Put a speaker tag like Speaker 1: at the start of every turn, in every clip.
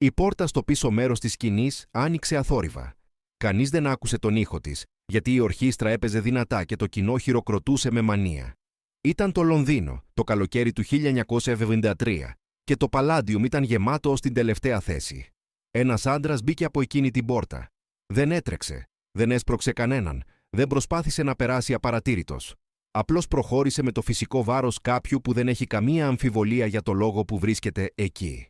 Speaker 1: Η πόρτα στο πίσω μέρος της σκηνής άνοιξε αθόρυβα. Κανείς δεν άκουσε τον ήχο της, γιατί η ορχήστρα έπαιζε δυνατά και το κοινό χειροκροτούσε με μανία. Ήταν το Λονδίνο, το καλοκαίρι του 1973, και το Παλάντιουμ ήταν γεμάτο ως την τελευταία θέση. Ένας άντρας μπήκε από εκείνη την πόρτα. Δεν έτρεξε, δεν έσπρωξε κανέναν, δεν προσπάθησε να περάσει απαρατήρητος. Απλώς προχώρησε με το φυσικό βάρος κάποιου που δεν έχει καμία αμφιβολία για το λόγο που βρίσκεται εκεί.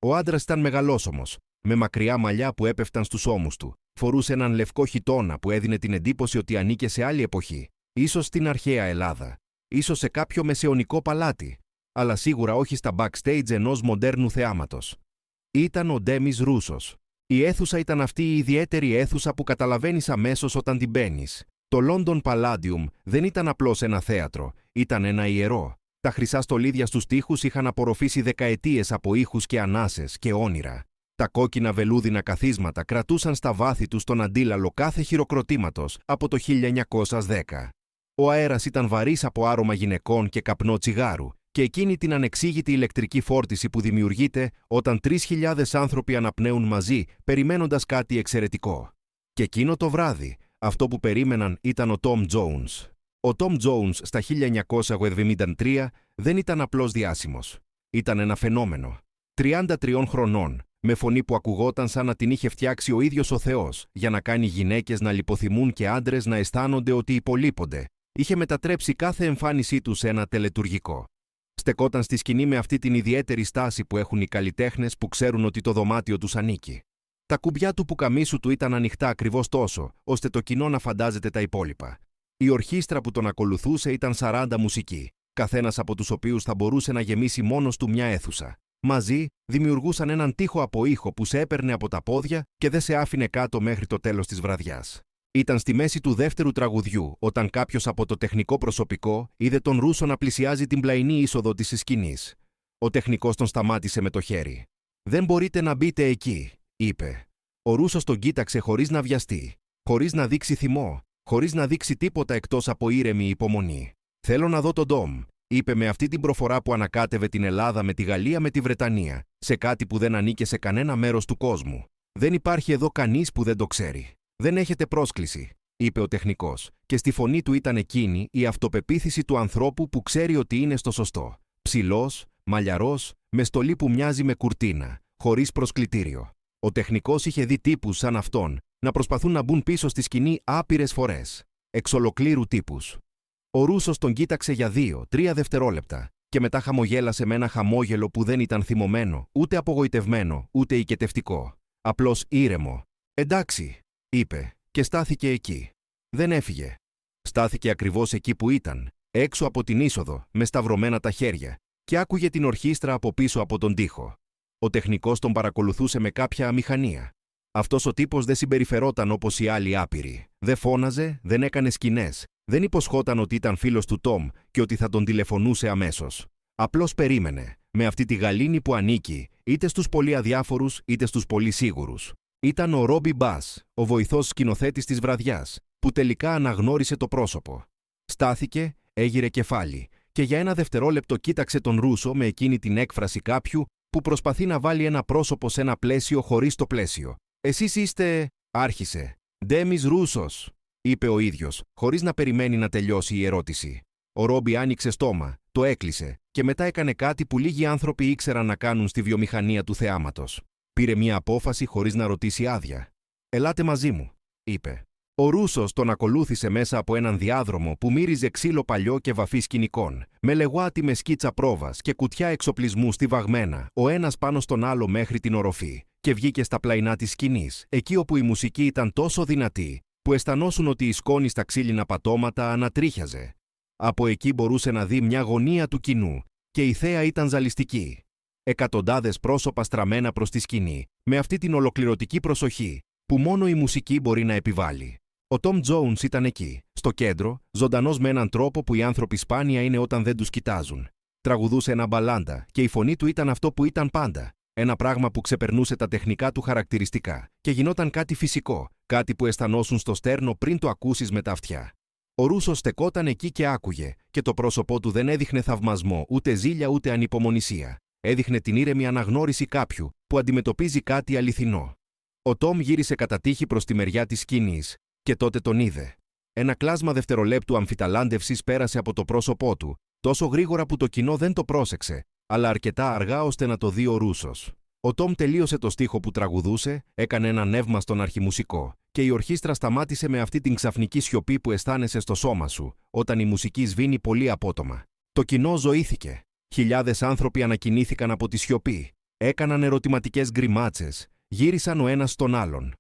Speaker 1: Ο άντρας ήταν μεγαλόσωμος, με μακριά μαλλιά που έπεφταν στους ώμους του. Φορούσε έναν λευκό χιτώνα που έδινε την εντύπωση ότι ανήκε σε άλλη εποχή, ίσως στην αρχαία Ελλάδα, ίσως σε κάποιο μεσαιωνικό παλάτι, αλλά σίγουρα όχι στα backstage ενός μοντέρνου θεάματος. Ήταν ο Ντέμις Ρούσος. Η αίθουσα ήταν αυτή η ιδιαίτερη αίθουσα που καταλαβαίνεις αμέσως όταν την μπαίνεις. Το London Palladium δεν ήταν απλώς ένα θέατρο, ήταν ένα ιερό. Τα χρυσά στολίδια στους τοίχους είχαν απορροφήσει δεκαετίες από ήχους και ανάσες και όνειρα. Τα κόκκινα βελούδινα καθίσματα κρατούσαν στα βάθη τους τον αντίλαλο κάθε χειροκροτήματος από το 1910. Ο αέρας ήταν βαρύς από άρωμα γυναικών και καπνό τσιγάρου και εκείνη την ανεξήγητη ηλεκτρική φόρτιση που δημιουργείται όταν 3.000 άνθρωποι αναπνέουν μαζί περιμένοντας κάτι εξαιρετικό. Και εκείνο το βράδυ, αυτό που περίμεναν ήταν ο Tom Jones. Ο Tom Jones στα 1973 δεν ήταν απλώς διάσημος. Ήταν ένα φαινόμενο. 33 χρονών, με φωνή που ακουγόταν σαν να την είχε φτιάξει ο ίδιος ο Θεός για να κάνει γυναίκες να λιποθυμούν και άντρες να αισθάνονται ότι υπολείπονται. Είχε μετατρέψει κάθε εμφάνισή του σε ένα τελετουργικό. Στεκόταν στη σκηνή με αυτή την ιδιαίτερη στάση που έχουν οι καλλιτέχνες που ξέρουν ότι το δωμάτιο τους ανήκει. Τα κουμπιά του πουκαμίσου του ήταν ανοιχτά ακριβώς τόσο, ώστε το κοινό να φαντάζεται τα υπόλοιπα. Η ορχήστρα που τον ακολουθούσε ήταν 40 μουσικοί, καθένας από τους οποίους θα μπορούσε να γεμίσει μόνος του μια αίθουσα. Μαζί δημιουργούσαν έναν τοίχο από ήχο που σε έπαιρνε από τα πόδια και δεν σε άφηνε κάτω μέχρι το τέλος της βραδιάς. Ήταν στη μέση του δεύτερου τραγουδιού, όταν κάποιος από το τεχνικό προσωπικό είδε τον Ρούσο να πλησιάζει την πλαϊνή είσοδο της σκηνής. Ο τεχνικός τον σταμάτησε με το χέρι. «Δεν μπορείτε να μπείτε εκεί», είπε. Ο Ρούσος τον κοίταξε χωρίς να βιαστεί, χωρίς να δείξει θυμό, χωρίς να δείξει τίποτα εκτός από ήρεμη υπομονή. «Θέλω να δω τον Ντόμ», είπε με αυτή την προφορά που ανακάτευε την Ελλάδα με τη Γαλλία με τη Βρετανία, σε κάτι που δεν ανήκε σε κανένα μέρος του κόσμου. «Δεν υπάρχει εδώ κανείς που δεν το ξέρει. Δεν έχετε πρόσκληση», είπε ο τεχνικός, και στη φωνή του ήταν εκείνη η αυτοπεποίθηση του ανθρώπου που ξέρει ότι είναι στο σωστό. Ψηλός, μαλλιαρός, με στολή που μοιάζει με κουρτίνα, χωρίς προσκλητήριο. Ο τεχνικός είχε δει τύπους σαν αυτόν να προσπαθούν να μπουν πίσω στη σκηνή άπειρες φορές. Εξ ολοκλήρου τύπους. Ο Ρούσος τον κοίταξε για 2-3 δευτερόλεπτα και μετά χαμογέλασε με ένα χαμόγελο που δεν ήταν θυμωμένο, ούτε απογοητευμένο, ούτε οικετευτικό. Απλώς ήρεμο. «Εντάξει», είπε, και στάθηκε εκεί. Δεν έφυγε. Στάθηκε ακριβώς εκεί που ήταν, έξω από την είσοδο, με σταυρωμένα τα χέρια, και άκουγε την ορχήστρα από πίσω από τον τοίχο. Ο τεχνικός τον παρακολουθούσε με κάποια αμηχανία. Αυτός ο τύπος δεν συμπεριφερόταν όπως οι άλλοι άπειροι. Δεν φώναζε, δεν έκανε σκηνές, δεν υποσχόταν ότι ήταν φίλος του Τόμ και ότι θα τον τηλεφωνούσε αμέσως. Απλώς περίμενε, με αυτή τη γαλήνη που ανήκει, είτε στους πολύ αδιάφορους είτε στους πολύ σίγουρους. Ήταν ο Ρόμπι Μπας, ο βοηθός σκηνοθέτης της βραδιάς, που τελικά αναγνώρισε το πρόσωπο. Στάθηκε, έγειρε κεφάλι και για ένα δευτερόλεπτο κοίταξε τον Ρούσο με εκείνη την έκφραση κάποιου που προσπαθεί να βάλει ένα πρόσωπο σε ένα πλαίσιο χωρίς το πλαίσιο. «Εσείς είστε...» άρχισε. «Ντέμις Ρούσος», είπε ο ίδιος, χωρίς να περιμένει να τελειώσει η ερώτηση. Ο Ρόμπι άνοιξε στόμα, το έκλεισε και μετά έκανε κάτι που λίγοι άνθρωποι ήξεραν να κάνουν στη βιομηχανία του θεάματος. Πήρε μια απόφαση χωρίς να ρωτήσει άδεια. «Ελάτε μαζί μου», είπε. Ο Ρούσος τον ακολούθησε μέσα από έναν διάδρομο που μύριζε ξύλο παλιό και βαφή σκηνικών, με λεγουάτι με σκίτσα πρόβας και κουτιά εξοπλισμού στιβαγμένα, ο ένας πάνω στον άλλο μέχρι την οροφή, και βγήκε στα πλαϊνά της σκηνής, εκεί όπου η μουσική ήταν τόσο δυνατή, που αισθανόσουν ότι η σκόνη στα ξύλινα πατώματα ανατρίχιαζε. Από εκεί μπορούσε να δει μια γωνία του κοινού, και η θέα ήταν ζαλιστική. Εκατοντάδες πρόσωπα στραμμένα προς τη σκηνή, με αυτή την ολοκληρωτική προσοχή, που μόνο η μουσική μπορεί να επιβάλλει. Ο Tom Jones ήταν εκεί, στο κέντρο, ζωντανός με έναν τρόπο που οι άνθρωποι σπάνια είναι όταν δεν τους κοιτάζουν. Τραγουδούσε ένα μπαλάντα και η φωνή του ήταν αυτό που ήταν πάντα. Ένα πράγμα που ξεπερνούσε τα τεχνικά του χαρακτηριστικά και γινόταν κάτι φυσικό, κάτι που αισθανόσουν στο στέρνο πριν το ακούσεις με τα αυτιά. Ο Ρούσος στεκόταν εκεί και άκουγε, και το πρόσωπό του δεν έδειχνε θαυμασμό, ούτε ζήλια ούτε ανυπομονησία. έδειχνε την ήρεμη αναγνώριση κάποιου που αντιμετωπίζει κάτι αληθινό. Ο Τόμ γύρισε κατά τύχη προς τη μεριά της σκηνής και τότε τον είδε. Ένα κλάσμα δευτερολέπτου αμφιταλάντευσης πέρασε από το πρόσωπό του, τόσο γρήγορα που το κοινό δεν το πρόσεξε, αλλά αρκετά αργά ώστε να το δει ο Ρούσος. Ο Τόμ τελείωσε το στίχο που τραγουδούσε, έκανε ένα νεύμα στον αρχιμουσικό και η ορχήστρα σταμάτησε με αυτή την ξαφνική σιωπή που αισθάνεσαι στο σώμα σου, όταν η μουσική σβήνει πολύ απότομα. Το κοινό ζωήθηκε. Χιλιάδες άνθρωποι ανακοινήθηκαν από τη σιωπή, έκαναν ερωτηματικές γκριμάτσες, γύρισαν ο ένας στον άλλον.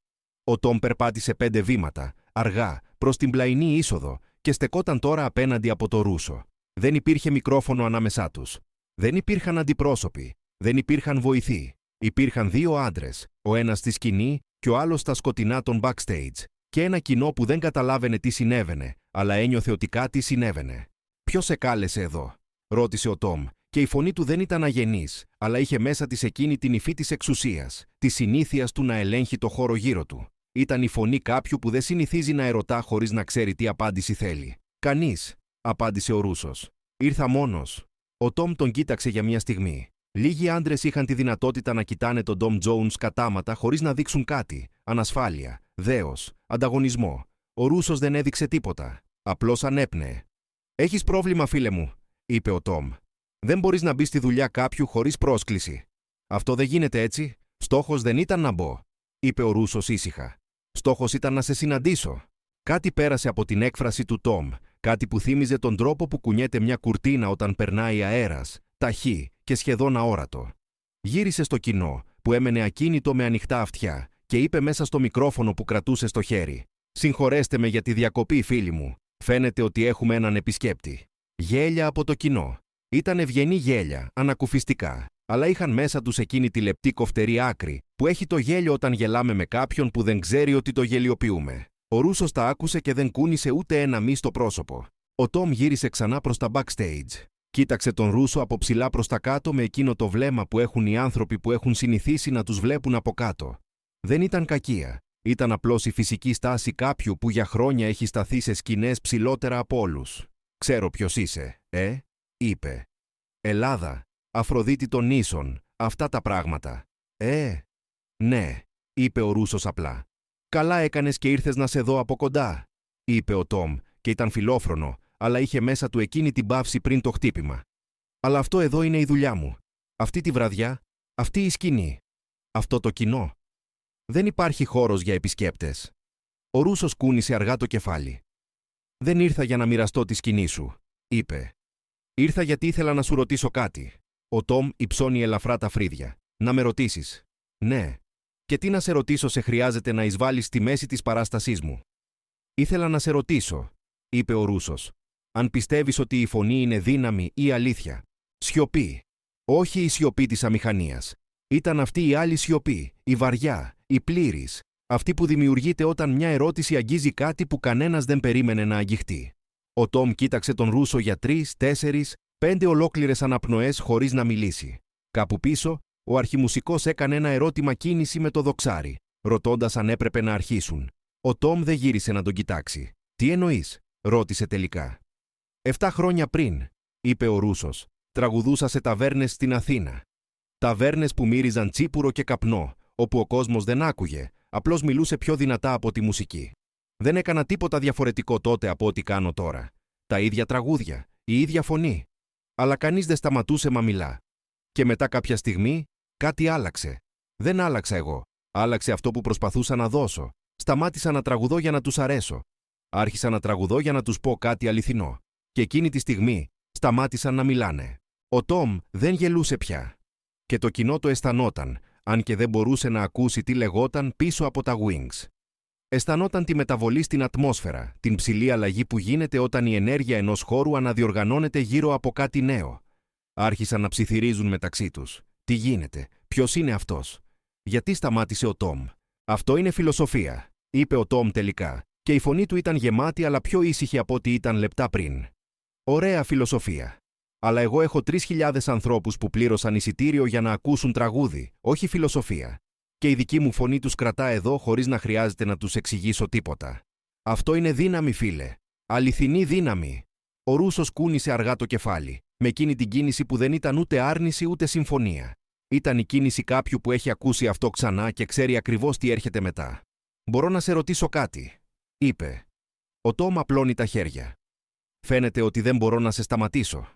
Speaker 1: Ο Τόμ περπάτησε 5 βήματα, αργά, προς την πλαϊνή είσοδο και στεκόταν τώρα απέναντι από το Ρούσο. Δεν υπήρχε μικρόφωνο ανάμεσά τους. Δεν υπήρχαν αντιπρόσωποι. Δεν υπήρχαν βοηθοί. Υπήρχαν 2 άντρες, ο ένας στη σκηνή και ο άλλος στα σκοτεινά των backstage, και ένα κοινό που δεν καταλάβαινε τι συνέβαινε, αλλά ένιωθε ότι κάτι συνέβαινε. «Ποιος σε κάλεσε εδώ?» ρώτησε ο Τόμ, και η φωνή του δεν ήταν αγενής, αλλά είχε μέσα της εκείνη την υφή της εξουσίας, της συνήθειας του να ελέγχει το χώρο γύρω του. Ήταν η φωνή κάποιου που δεν συνηθίζει να ερωτά χωρίς να ξέρει τι απάντηση θέλει. «Κανείς», απάντησε ο Ρούσος. «Ήρθα μόνος». Ο Τόμ τον κοίταξε για μια στιγμή. Λίγοι άντρες είχαν τη δυνατότητα να κοιτάνε τον Ντόμ Τζόουνς κατάματα χωρίς να δείξουν κάτι. Ανασφάλεια, δέος, ανταγωνισμό. Ο Ρούσος δεν έδειξε τίποτα. Απλώς ανέπνεε. «Έχεις πρόβλημα, φίλε μου», είπε ο Τόμ. «Δεν μπορείς να μπεις στη δουλειά κάποιου χωρίς πρόσκληση». «Αυτό δεν γίνεται έτσι. Στόχος δεν ήταν να μπω», είπε ο Ρούσος ήσυχα. «Στόχος ήταν να σε συναντήσω». Κάτι πέρασε από την έκφραση του Τόμ, κάτι που θύμιζε τον τρόπο που κουνιέται μια κουρτίνα όταν περνάει αέρας, ταχύ και σχεδόν αόρατο. Γύρισε στο κοινό, που έμενε ακίνητο με ανοιχτά αυτιά, και είπε μέσα στο μικρόφωνο που κρατούσε στο χέρι: «Συγχωρέστε με για τη διακοπή, φίλοι μου. Φαίνεται ότι έχουμε έναν επισκέπτη». Γέλια από το κοινό. Ήταν ευγενή γέλια, ανακουφιστικά, αλλά είχαν μέσα τους εκείνη τη λεπτή κοφτερή άκρη, που έχει το γέλιο όταν γελάμε με κάποιον που δεν ξέρει ότι το γελιοποιούμε. Ο Ρούσος τα άκουσε και δεν κούνησε ούτε ένα μη στο πρόσωπο. Ο Τόμ γύρισε ξανά προς τα backstage. Κοίταξε τον Ρούσο από ψηλά προς τα κάτω με εκείνο το βλέμμα που έχουν οι άνθρωποι που έχουν συνηθίσει να τους βλέπουν από κάτω. Δεν ήταν κακία. Ήταν απλώς η φυσική στάση κάποιου που για χρόνια έχει σταθεί σε σκηνές ψηλότερα από όλους. «Ξέρω ποιος είσαι, είπε. «Ελλάδα, Αφροδίτη των νήσων, αυτά τα πράγματα». «Ναι», είπε ο Ρούσος απλά. «Καλά έκανες και ήρθες να σε δω από κοντά», είπε ο Τόμ, και ήταν φιλόφρονο, αλλά είχε μέσα του εκείνη την παύση πριν το χτύπημα. «Αλλά αυτό εδώ είναι η δουλειά μου. Αυτή τη βραδιά, αυτή η σκηνή. Αυτό το κοινό. Δεν υπάρχει χώρος για επισκέπτες». Ο Ρούσος κούνησε αργά το κεφάλι. «Δεν ήρθα για να μοιραστώ τη σκηνή σου», είπε. «Ήρθα γιατί ήθελα να σου ρωτήσω κάτι». Ο Τόμ υψώνει ελαφρά τα φρύδια. «Να με ρωτήσεις?» «Ναι». «Και τι να σε ρωτήσω σε χρειάζεται να εισβάλλεις στη μέση της παράστασής μου?» «Ήθελα να σε ρωτήσω», είπε ο Ρούσος, «αν πιστεύεις ότι η φωνή είναι δύναμη ή αλήθεια». Σιωπή. Όχι η σιωπή της αμηχανίας. Ήταν αυτή η άλλη σιωπή, η βαριά, η πλήρης, αυτή που δημιουργείται όταν μια ερώτηση αγγίζει κάτι που κανένας δεν περίμενε να αγγιχτεί. Ο Τόμ κοίταξε τον Ρούσο για 3, 4, 5 ολόκληρες αναπνοές χωρίς να μιλήσει. Κάπου πίσω, ο αρχιμουσικός έκανε ένα ερώτημα κίνηση με το δοξάρι, ρωτώντας αν έπρεπε να αρχίσουν. Ο Τόμ δεν γύρισε να τον κοιτάξει. «Τι εννοείς?» ρώτησε τελικά. 7 χρόνια πριν», είπε ο Ρούσος, «τραγουδούσα σε ταβέρνες στην Αθήνα. Ταβέρνες που μύριζαν τσίπουρο και καπνό, όπου ο κόσμος δεν άκουγε, απλώς μιλούσε πιο δυνατά από τη μουσική. Δεν έκανα τίποτα διαφορετικό τότε από ό,τι κάνω τώρα. Τα ίδια τραγούδια, η ίδια φωνή. Αλλά κανείς δεν σταματούσε μα μιλά. Και μετά κάποια στιγμή, κάτι άλλαξε. Δεν άλλαξα εγώ. Άλλαξε αυτό που προσπαθούσα να δώσω. Σταμάτησα να τραγουδώ για να τους αρέσω. Άρχισα να τραγουδώ για να τους πω κάτι αληθινό. Και εκείνη τη στιγμή, σταμάτησαν να μιλάνε. Ο Τόμ δεν γελούσε πια. Και το κοινό το αισθανόταν, αν και δεν μπορούσε να ακούσει τι λεγόταν πίσω από τα wings. Αισθανόταν τη μεταβολή στην ατμόσφαιρα, την ψηλή αλλαγή που γίνεται όταν η ενέργεια ενός χώρου αναδιοργανώνεται γύρω από κάτι νέο. Άρχισαν να ψιθυρίζουν μεταξύ τους. Τι γίνεται, ποιος είναι αυτός? Γιατί σταμάτησε ο Τόμ? Αυτό είναι φιλοσοφία, είπε ο Τόμ τελικά, και η φωνή του ήταν γεμάτη αλλά πιο ήσυχη από ό,τι ήταν λεπτά πριν. Ωραία φιλοσοφία. Αλλά εγώ έχω 3.000 ανθρώπους που πλήρωσαν εισιτήριο για να ακούσουν τραγούδι, όχι φιλοσοφία. Και η δική μου φωνή τους κρατά εδώ χωρίς να χρειάζεται να τους εξηγήσω τίποτα. Αυτό είναι δύναμη, φίλε. Αληθινή δύναμη. Ο Ρούσος κούνησε αργά το κεφάλι. με εκείνη την κίνηση που δεν ήταν ούτε άρνηση ούτε συμφωνία. Ήταν η κίνηση κάποιου που έχει ακούσει αυτό ξανά και ξέρει ακριβώς τι έρχεται μετά. «Μπορώ να σε ρωτήσω κάτι», είπε. Ο Τόμ απλώνει τα χέρια. «Φαίνεται ότι δεν μπορώ να σε σταματήσω».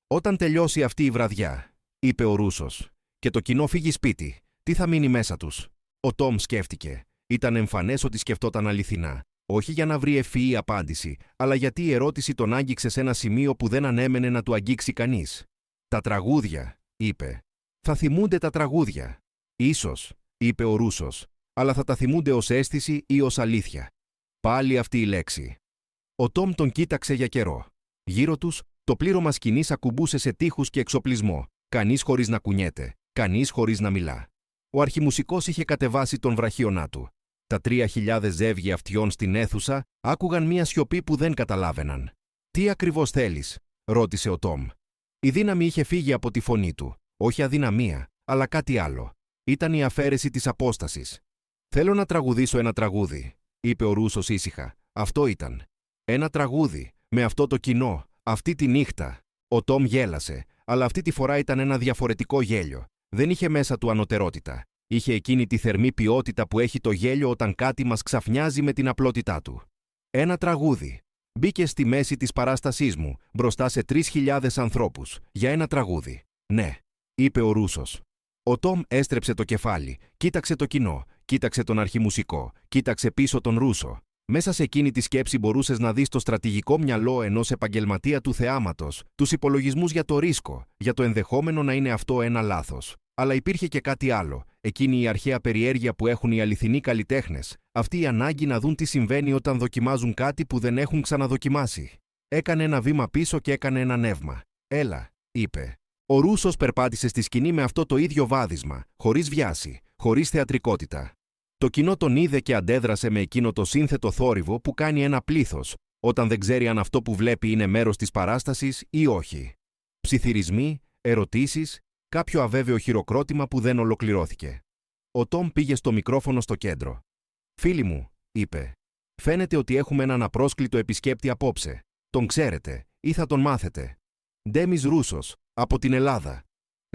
Speaker 1: «Όταν τελειώσει αυτή η βραδιά», είπε ο Ρούσος, «και το κοινό φύγει σπίτι, τι θα μείνει μέσα τους?» Ο Τόμ σκέφτηκε. Ήταν εμφανές ότι σκεφτόταν αληθινά. Όχι για να βρει ευφυή απάντηση, αλλά γιατί η ερώτηση τον άγγιξε σε ένα σημείο που δεν ανέμενε να του αγγίξει κανείς. «Τα τραγούδια», είπε. «Θα θυμούνται τα τραγούδια». «Ίσως», είπε ο Ρούσος, «αλλά θα τα θυμούνται ως αίσθηση ή ως αλήθεια». Πάλι αυτή η λέξη. Ο Τόμ τον κοίταξε για καιρό. Γύρω τους, το πλήρωμα σκηνής ακουμπούσε σε τείχους και εξοπλισμό, κανείς χωρίς να κουνιέται, κανείς χωρίς να μιλά. Ο αρχιμουσικός είχε κατεβάσει τον βραχίονά του. Τα 3.000 ζεύγη αυτιών στην αίθουσα άκουγαν μία σιωπή που δεν καταλάβαιναν. «Τι ακριβώς θέλεις?» ρώτησε ο Τόμ. Η δύναμη είχε φύγει από τη φωνή του. Όχι αδυναμία, αλλά κάτι άλλο. Ήταν η αφαίρεση της απόστασης. «Θέλω να τραγουδήσω ένα τραγούδι», είπε ο Ρούσος ήσυχα. Αυτό ήταν. Ένα τραγούδι, με αυτό το κοινό, αυτή τη νύχτα. Ο Τόμ γέλασε, αλλά αυτή τη φορά ήταν ένα διαφορετικό γέλιο. Δεν είχε μέσα του ανωτερότητα. Είχε εκείνη τη θερμή ποιότητα που έχει το γέλιο όταν κάτι μας ξαφνιάζει με την απλότητά του. Ένα τραγούδι. Μπήκε στη μέση της παράστασής μου, μπροστά σε 3.000 ανθρώπους, για ένα τραγούδι. «Ναι», είπε ο Ρούσος. Ο Τόμ έστρεψε το κεφάλι, κοίταξε το κοινό, κοίταξε τον αρχιμουσικό, κοίταξε πίσω τον Ρούσο. Μέσα σε εκείνη τη σκέψη μπορούσες να δεις το στρατηγικό μυαλό ενός επαγγελματία του θεάματος, τους υπολογισμούς για το ρίσκο, για το ενδεχόμενο να είναι αυτό ένα λάθος. Αλλά υπήρχε και κάτι άλλο, εκείνη η αρχαία περιέργεια που έχουν οι αληθινοί καλλιτέχνες, αυτή η ανάγκη να δουν τι συμβαίνει όταν δοκιμάζουν κάτι που δεν έχουν ξαναδοκιμάσει. Έκανε ένα βήμα πίσω και έκανε ένα νεύμα. «Έλα», είπε. Ο Ρούσος περπάτησε στη σκηνή με αυτό το ίδιο βάδισμα, χωρίς βιάση, χωρίς θεατρικότητα. Το κοινό τον είδε και αντέδρασε με εκείνο το σύνθετο θόρυβο που κάνει ένα πλήθος, όταν δεν ξέρει αν αυτό που βλέπει είναι μέρος της παράστασης ή όχι. Ψιθυρισμοί, ερωτήσεις, κάποιο αβέβαιο χειροκρότημα που δεν ολοκληρώθηκε. Ο Τόμ πήγε στο μικρόφωνο στο κέντρο. «Φίλοι μου», είπε, «φαίνεται ότι έχουμε έναν απρόσκλητο επισκέπτη απόψε. Τον ξέρετε ή θα τον μάθετε. Ντέμις Ρούσος, από την Ελλάδα.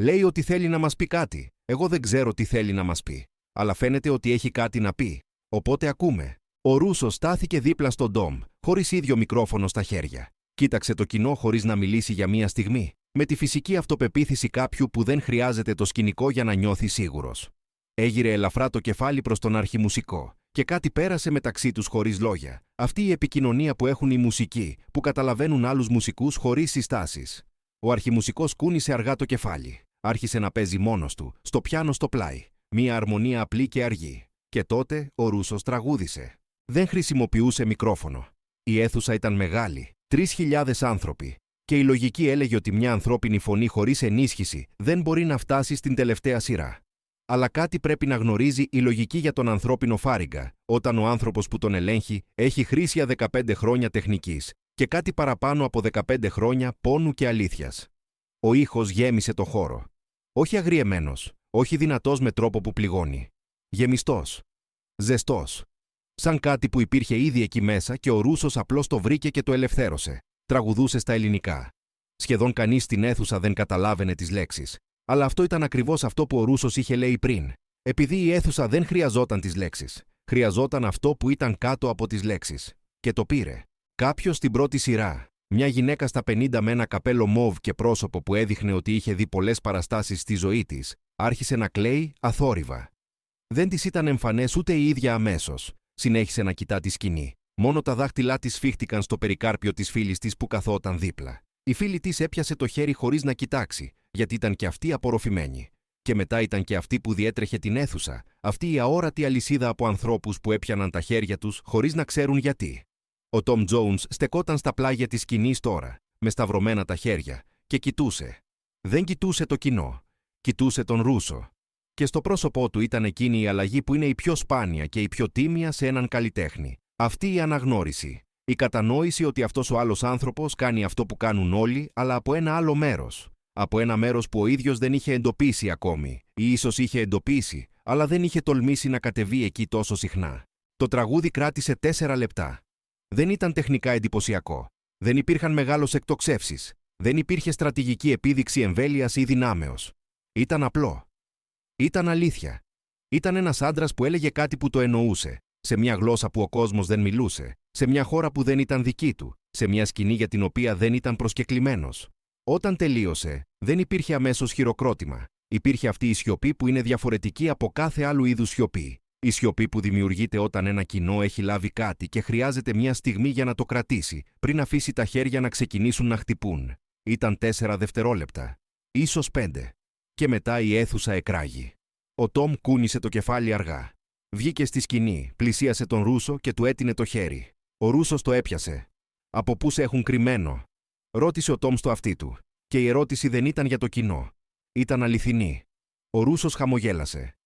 Speaker 1: Λέει ότι θέλει να μας πει κάτι. Εγώ δεν ξέρω τι θέλει να μας πει. Αλλά φαίνεται ότι έχει κάτι να πει. Οπότε ακούμε». Ο Ρούσος στάθηκε δίπλα στον Τόμ, χωρίς ίδιο μικρόφωνο στα χέρια. Κοίταξε το κοινό χωρίς να μιλήσει για μία στιγμή, με τη φυσική αυτοπεποίθηση κάποιου που δεν χρειάζεται το σκηνικό για να νιώθει σίγουρος. Έγειρε ελαφρά το κεφάλι προς τον αρχιμουσικό και κάτι πέρασε μεταξύ τους χωρίς λόγια. Αυτή η επικοινωνία που έχουν οι μουσικοί, που καταλαβαίνουν άλλους μουσικούς χωρίς συστάσεις. Ο αρχιμουσικός κούνησε αργά το κεφάλι. Άρχισε να παίζει μόνος του, στο πιάνο στο πλάι. Μία αρμονία απλή και αργή. Και τότε ο Ρούσος τραγούδισε. Δεν χρησιμοποιούσε μικρόφωνο. Η αίθουσα ήταν μεγάλη, 3.000 άνθρωποι. Και η λογική έλεγε ότι μια ανθρώπινη φωνή χωρίς ενίσχυση δεν μπορεί να φτάσει στην τελευταία σειρά. Αλλά κάτι πρέπει να γνωρίζει η λογική για τον ανθρώπινο φάριγγα, όταν ο άνθρωπος που τον ελέγχει έχει χρήσια 15 χρόνια τεχνικής και κάτι παραπάνω από 15 χρόνια πόνου και αλήθειας. Ο ήχος γέμισε το χώρο. Όχι αγριεμένος, όχι δυνατός με τρόπο που πληγώνει. Γεμιστός. Ζεστός. Σαν κάτι που υπήρχε ήδη εκεί μέσα και ο Ρούσος απλώς το βρήκε και το ελευθέρωσε. Τραγουδούσε στα ελληνικά. Σχεδόν κανείς στην αίθουσα δεν καταλάβαινε τις λέξεις. Αλλά αυτό ήταν ακριβώς αυτό που ο Ρούσος είχε λέει πριν. Επειδή η αίθουσα δεν χρειαζόταν τις λέξεις. Χρειαζόταν αυτό που ήταν κάτω από τις λέξεις. Και το πήρε. Κάποιος στην πρώτη σειρά. Μια γυναίκα στα 50 με ένα καπέλο μόβ και πρόσωπο που έδειχνε ότι είχε δει πολλές παραστάσεις στη ζωή της, άρχισε να κλαίει αθόρυβα. Δεν της ήταν εμφανές ούτε η ίδια αμέσως. Συνέχισε να κοιτά τη σκηνή. Μόνο τα δάχτυλά της σφίχτηκαν στο περικάρπιο της φίλης της που καθόταν δίπλα. Η φίλη της έπιασε το χέρι χωρίς να κοιτάξει, γιατί ήταν και αυτή απορροφημένη. Και μετά ήταν και αυτή που διέτρεχε την αίθουσα, αυτή η αόρατη αλυσίδα από ανθρώπους που έπιαναν τα χέρια τους χωρίς να ξέρουν γιατί. Ο Τόμ Τζόουνς στεκόταν στα πλάγια της σκηνής τώρα, με σταυρωμένα τα χέρια, και κοιτούσε. Δεν κοιτούσε το κοινό. Κοιτούσε τον Ρούσο. Και στο πρόσωπό του ήταν εκείνη η αλλαγή που είναι η πιο σπάνια και η πιο τίμια σε έναν καλλιτέχνη. Αυτή η αναγνώριση. Η κατανόηση ότι αυτός ο άλλος άνθρωπος κάνει αυτό που κάνουν όλοι, αλλά από ένα άλλο μέρος. Από ένα μέρος που ο ίδιος δεν είχε εντοπίσει ακόμη, ή ίσως είχε εντοπίσει, αλλά δεν είχε τολμήσει να κατεβεί εκεί τόσο συχνά. Το τραγούδι κράτησε 4 λεπτά. Δεν ήταν τεχνικά εντυπωσιακό. Δεν υπήρχαν μεγάλες εκτοξεύσεις. Δεν υπήρχε στρατηγική επίδειξη εμβέλειας ή δυνάμεως. Ήταν απλό. Ήταν αλήθεια. Ήταν ένας άντρας που έλεγε κάτι που το εννοούσε, σε μια γλώσσα που ο κόσμος δεν μιλούσε, σε μια χώρα που δεν ήταν δική του, σε μια σκηνή για την οποία δεν ήταν προσκεκλημένος. Όταν τελείωσε, δεν υπήρχε αμέσως χειροκρότημα. Υπήρχε αυτή η σιωπή που είναι διαφορετική από κάθε άλλου είδους σιωπή. Η σιωπή που δημιουργείται όταν ένα κοινό έχει λάβει κάτι και χρειάζεται μια στιγμή για να το κρατήσει, πριν αφήσει τα χέρια να ξεκινήσουν να χτυπούν. Ήταν 4 δευτερόλεπτα. Ίσως 5. Και μετά η αίθουσα εκράγει. Ο Τόμ κούνησε το κεφάλι αργά. Βγήκε στη σκηνή, πλησίασε τον Ρούσο και του έτεινε το χέρι. Ο Ρούσος το έπιασε. «Από πού σε έχουν κρυμμένο?» ρώτησε ο Τόμ στο αυτί του. Και η ερώτηση δεν ήταν για το κοινό. Ήταν αληθινή. Ο Ρούσος χαμογέλασε.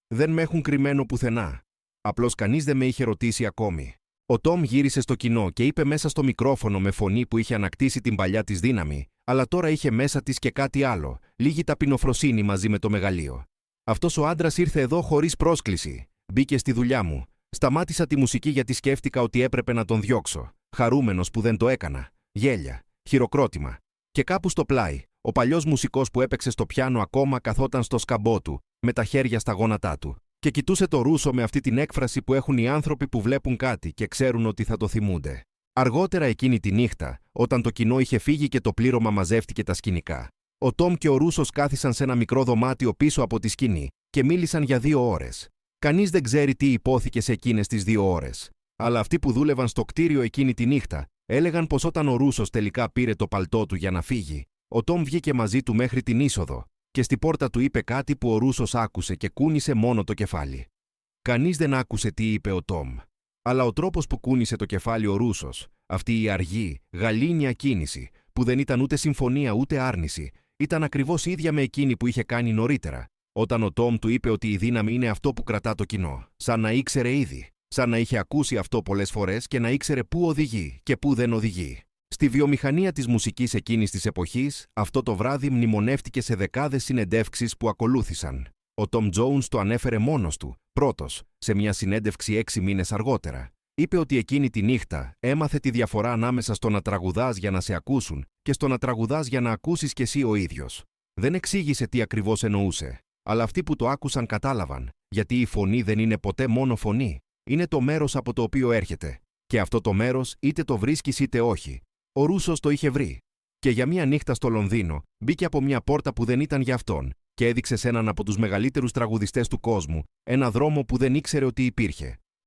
Speaker 1: «Δεν με έχουν κρυμμένο πουθενά. Απλώς κανείς δεν με είχε ρωτήσει ακόμη». Ο Τόμ γύρισε στο κοινό και είπε μέσα στο μικρόφωνο με φωνή που είχε ανακτήσει την παλιά της δύναμη, αλλά τώρα είχε μέσα της και κάτι άλλο, λίγη ταπεινοφροσύνη μαζί με το μεγαλείο. «Αυτός ο άντρας ήρθε εδώ χωρίς πρόσκληση. Μπήκε στη δουλειά μου. Σταμάτησα τη μουσική γιατί σκέφτηκα ότι έπρεπε να τον διώξω. Χαρούμενος που δεν το έκανα. Γέλια, χειροκρότημα. Και κάπου στο πλάι, ο παλιός μουσικός που έπαιξε στο πιάνο ακόμα καθόταν στο σκαμπό του, με τα χέρια στα γόνατά του, και κοιτούσε το Ρούσο με αυτή την έκφραση που έχουν οι άνθρωποι που βλέπουν κάτι και ξέρουν ότι θα το θυμούνται. Αργότερα εκείνη τη νύχτα, όταν το κοινό είχε φύγει και το πλήρωμα μαζεύτηκε τα σκηνικά, ο Τόμ και ο Ρούσος κάθισαν σε ένα μικρό δωμάτιο πίσω από τη σκηνή και μίλησαν για 2 ώρες. Κανείς δεν ξέρει τι υπόθηκε σε εκείνες τις 2 ώρες. Αλλά αυτοί που δούλευαν στο κτίριο εκείνη τη νύχτα έλεγαν πως όταν ο Ρούσος τελικά πήρε το παλτό του για να φύγει, ο Τόμ βγήκε μαζί του μέχρι την είσοδο και στη πόρτα του είπε κάτι που ο Ρούσος άκουσε και κούνησε μόνο το κεφάλι. Κανείς δεν άκουσε τι είπε ο Τόμ. Αλλά ο τρόπος που κούνησε το κεφάλι ο Ρούσος, αυτή η αργή, γαλήνια κίνηση, που δεν ήταν ούτε συμφωνία ούτε άρνηση, ήταν ακριβώς ίδια με εκείνη που είχε κάνει νωρίτερα, όταν ο Τόμ του είπε ότι η δύναμη είναι αυτό που κρατά το κοινό, σαν να ήξερε ήδη, σαν να είχε ακούσει αυτό πολλές φορές και να ήξερε πού οδηγεί και πού δεν οδηγεί. Στη βιομηχανία της μουσικής εκείνης της εποχής, αυτό το βράδυ μνημονεύτηκε σε δεκάδες συνεντεύξεις που ακολούθησαν. Ο Τόμ Τζόουνς το ανέφερε μόνος του, πρώτος, σε μια συνέντευξη 6 μήνες αργότερα. Είπε ότι εκείνη τη νύχτα έμαθε τη διαφορά ανάμεσα στο να τραγουδάς για να σε ακούσουν και στο να τραγουδάς για να ακούσεις κι εσύ ο ίδιος. Δεν εξήγησε τι ακριβώς εννοούσε, αλλά αυτοί που το άκουσαν κατάλαβαν, γιατί η φωνή δεν είναι ποτέ μόνο φωνή. Είναι το μέρος από το οποίο έρχεται. Και αυτό το μέρος είτε το βρίσκεις είτε όχι. Ο Ρούσος το είχε βρει. Και για μια νύχτα στο Λονδίνο μπήκε από μια πόρτα που δεν ήταν για αυτόν και έδειξε σε έναν από τους μεγαλύτερους τραγουδιστές του κόσμου ένα δρόμο που δεν ήξερε ότι υπήρχε.